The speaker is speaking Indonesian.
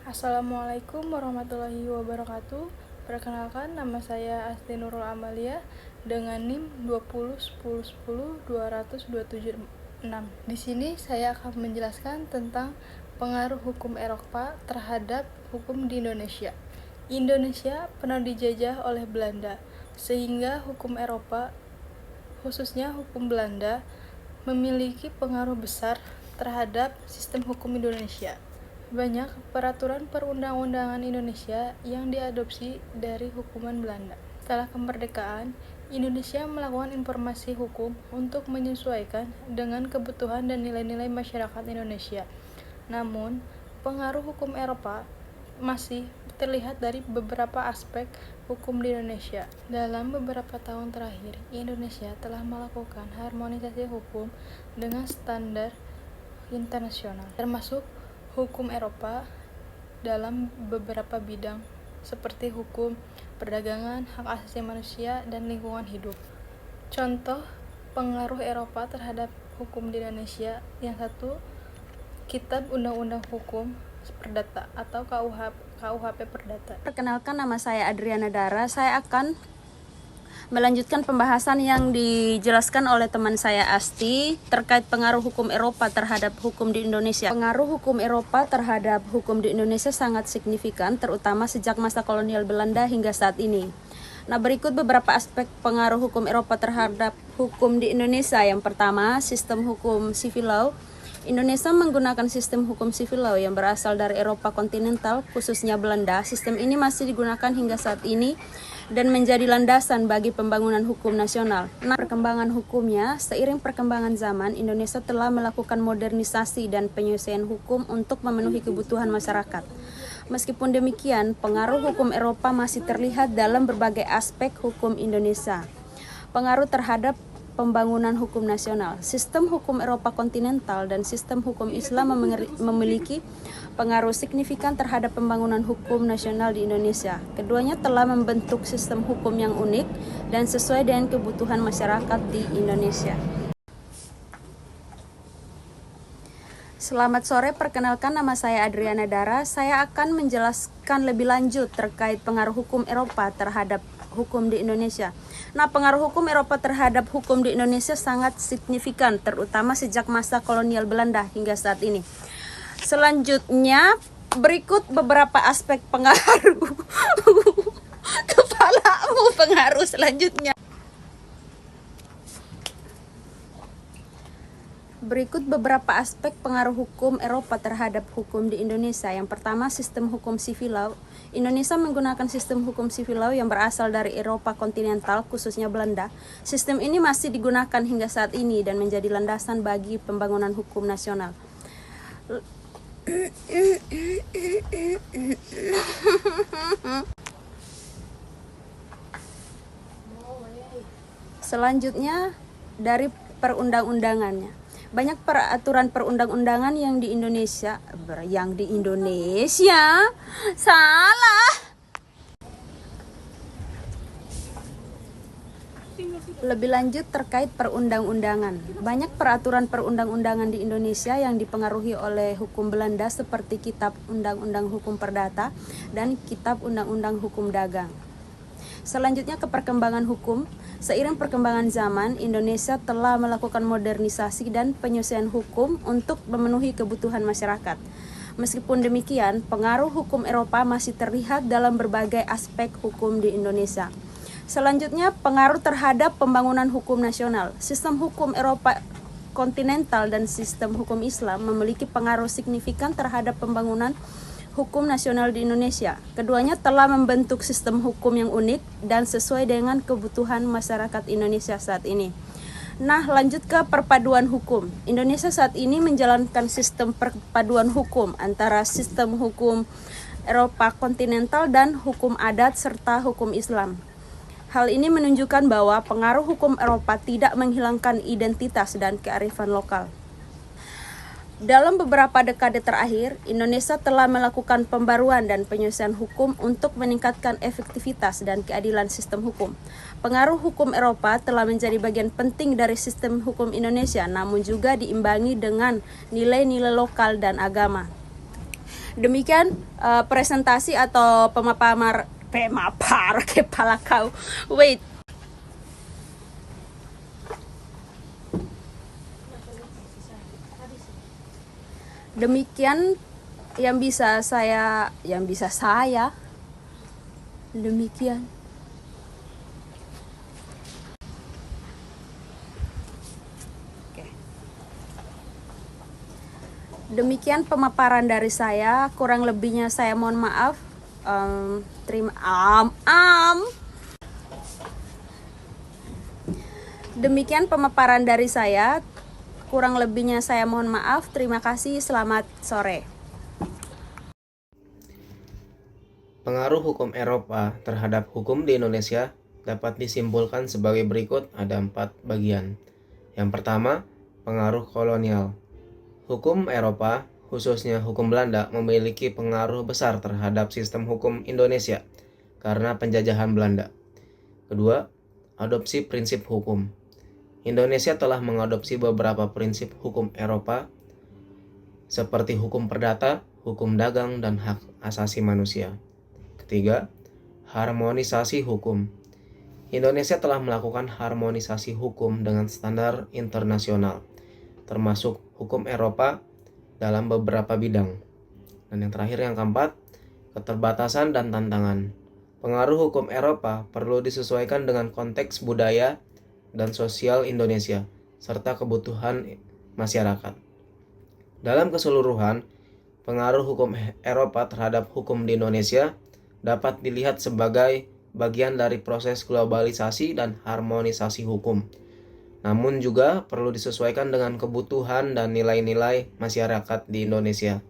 Assalamualaikum warahmatullahi wabarakatuh. Perkenalkan, nama saya Asti Nurul Amalia dengan NIM 2010100276. Di sini saya akan menjelaskan tentang pengaruh hukum Eropa terhadap hukum di Indonesia. Indonesia pernah dijajah oleh Belanda, sehingga hukum Eropa, khususnya hukum Belanda, memiliki pengaruh besar terhadap sistem hukum Indonesia. Banyak peraturan perundang-undangan Indonesia yang diadopsi dari hukuman Belanda. Setelah kemerdekaan, Indonesia melakukan informasi hukum untuk menyesuaikan dengan kebutuhan dan nilai-nilai masyarakat Indonesia. Namun, pengaruh hukum Eropa masih terlihat dari beberapa aspek hukum di Indonesia. Dalam beberapa tahun terakhir, Indonesia telah melakukan harmonisasi hukum dengan standar internasional, termasuk hukum Eropa dalam beberapa bidang seperti hukum perdagangan, hak asasi manusia, dan lingkungan hidup. Contoh pengaruh Eropa terhadap hukum di Indonesia: yang satu, Kitab Undang-Undang Hukum Perdata atau KUHP Perdata. Perkenalkan, nama saya Adriana Dara. Saya akan melanjutkan pembahasan yang dijelaskan oleh teman saya Asti terkait pengaruh hukum Eropa terhadap hukum di Indonesia. Pengaruh hukum Eropa terhadap hukum di Indonesia sangat signifikan, terutama sejak masa kolonial Belanda hingga saat ini. Nah, berikut beberapa aspek pengaruh hukum Eropa terhadap hukum di Indonesia. Yang pertama, sistem hukum civil law. Indonesia menggunakan sistem hukum civil law yang berasal dari Eropa kontinental, khususnya Belanda. Sistem ini masih digunakan hingga saat ini dan menjadi landasan bagi pembangunan hukum nasional. Nah, perkembangan hukumnya, seiring perkembangan zaman, Indonesia telah melakukan modernisasi dan penyelesaian hukum untuk memenuhi kebutuhan masyarakat. Meskipun demikian, pengaruh hukum Eropa masih terlihat dalam berbagai aspek hukum Indonesia. Pengaruh terhadap pembangunan hukum nasional. Sistem hukum Eropa kontinental dan sistem hukum Islam memiliki pengaruh signifikan terhadap pembangunan hukum nasional di Indonesia. Keduanya telah membentuk sistem hukum yang unik dan sesuai dengan kebutuhan masyarakat di Indonesia. Selamat sore, perkenalkan, nama saya Adriana Dara. Saya akan menjelaskan lebih lanjut terkait pengaruh hukum Eropa terhadap hukum di Indonesia. Nah, pengaruh hukum Eropa terhadap hukum di Indonesia sangat signifikan, terutama sejak masa kolonial Belanda hingga saat ini. Selanjutnya, berikut beberapa aspek pengaruh kepalamu pengaruh selanjutnya. Berikut beberapa aspek pengaruh hukum Eropa terhadap hukum di Indonesia. Yang pertama, sistem hukum civil law. Indonesia menggunakan sistem hukum civil law yang berasal dari Eropa kontinental, khususnya Belanda. Sistem ini masih digunakan hingga saat ini dan menjadi landasan bagi pembangunan hukum nasional. Selanjutnya, dari perundang-undangannya. Banyak peraturan perundang-undangan yang di Indonesia salah. Lebih lanjut terkait perundang-undangan. Banyak peraturan perundang-undangan di Indonesia yang dipengaruhi oleh hukum Belanda seperti Kitab Undang-Undang Hukum Perdata dan Kitab Undang-Undang Hukum Dagang. Selanjutnya ke perkembangan hukum. Seiring perkembangan zaman, Indonesia telah melakukan modernisasi dan penyelesaian hukum untuk memenuhi kebutuhan masyarakat. Meskipun demikian, pengaruh hukum Eropa masih terlihat dalam berbagai aspek hukum di Indonesia. Selanjutnya, pengaruh terhadap pembangunan hukum nasional. Sistem hukum Eropa kontinental dan sistem hukum Islam memiliki pengaruh signifikan terhadap pembangunan hukum nasional di Indonesia. Keduanya telah membentuk sistem hukum yang unik dan sesuai dengan kebutuhan masyarakat Indonesia saat ini. Nah, lanjut ke perpaduan hukum. Indonesia saat ini menjalankan sistem perpaduan hukum antara sistem hukum Eropa kontinental dan hukum adat serta hukum Islam. Hal ini menunjukkan bahwa pengaruh hukum Eropa tidak menghilangkan identitas dan kearifan lokal. Dalam beberapa dekade terakhir, Indonesia telah melakukan pembaruan dan penyelesaian hukum untuk meningkatkan efektivitas dan keadilan sistem hukum. Pengaruh hukum Eropa telah menjadi bagian penting dari sistem hukum Indonesia, namun juga diimbangi dengan nilai-nilai lokal dan agama. Demikian presentasi atau pemapar kepala kau. Wait. Demikian yang bisa saya demikian. Demikian pemaparan dari saya, kurang lebihnya saya mohon maaf. Demikian pemaparan dari saya, kurang lebihnya saya mohon maaf. Terima kasih, selamat sore. Pengaruh hukum Eropa terhadap hukum di Indonesia dapat disimpulkan sebagai berikut, ada 4 bagian. Yang pertama, pengaruh kolonial. Hukum Eropa, khususnya hukum Belanda, memiliki pengaruh besar terhadap sistem hukum Indonesia karena penjajahan Belanda. Kedua, adopsi prinsip hukum. Indonesia telah mengadopsi beberapa prinsip hukum Eropa seperti hukum perdata, hukum dagang, dan hak asasi manusia. Ketiga, harmonisasi hukum. Indonesia telah melakukan harmonisasi hukum dengan standar internasional, termasuk hukum Eropa dalam beberapa bidang. Dan yang terakhir, yang keempat, keterbatasan dan tantangan. Pengaruh hukum Eropa perlu disesuaikan dengan konteks budaya dan sosial Indonesia, serta kebutuhan masyarakat. Dalam keseluruhan, pengaruh hukum Eropa terhadap hukum di Indonesia dapat dilihat sebagai bagian dari proses globalisasi dan harmonisasi hukum. Namun juga perlu disesuaikan dengan kebutuhan dan nilai-nilai masyarakat di Indonesia.